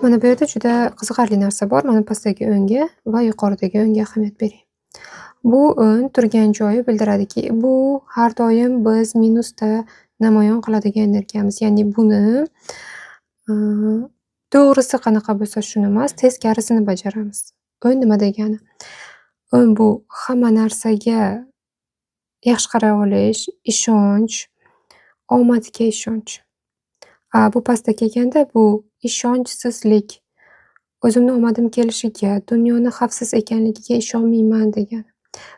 Mana bu yerda juda qiziqarli narsa bor. Mana pastdagi o'ngga va yuqoridagi o'ngga ahamiyat bering. Bu o'ng turgan joyi bildiradiki, bu har doim biz minusda namoyon qiladigan energiyamiz. Ya'ni buni to'g'risi qanaqa bo'lsa shuni emas, teskarisini bajaramiz. O'ng nima degani? O'ng bu hamma narsaga yaxshi qara olish, ishonch, omadga ishonch. Bu pastga kelganda bu ishonchsizlik, o'zimni omadim kelishiga, dunyoni xavfsiz ekanligiga ishonmayman degani.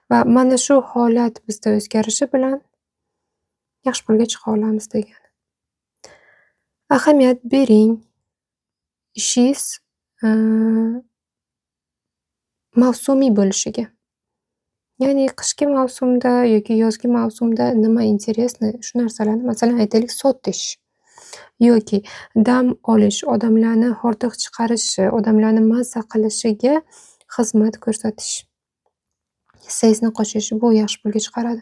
Va mana shu holat bizda o'zgarishi bilan yaxshi polga chiqa olamiz degani. Ahamiyat bering ishingiz mavsumiy bo'lishiga. Ya'ni qishki mavsumda yoki yozgi mavsumda nima interesni shu narsalarni, masalan, aytaylik, sotish yoki dam olish, odamlarni hordiq chiqarishi, odamlarni mazza qilishiga xizmat ko'rsatish. Hissangizni qo'shish, bu yaxshi pulga chiqaradi.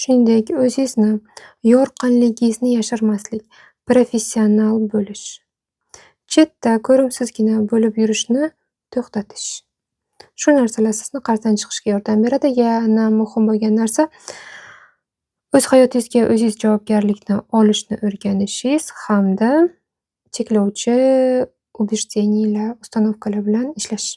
Shuningdek, o'zingizni yorqinligingizni yashirmaslik, professional bo'lish, chetda ko'rimsizgina bo'lib yurishni to'xtatish. Shu narsalar sizni qarzdan chiqishga yordam beradi. Yana muhim bo'lgan narsa, o'z hayotingizga o'zingiz javobgarlikni olishni o'rganishingiz hamda cheklovchi убеждениyalar, установкаlar bilan ishlash.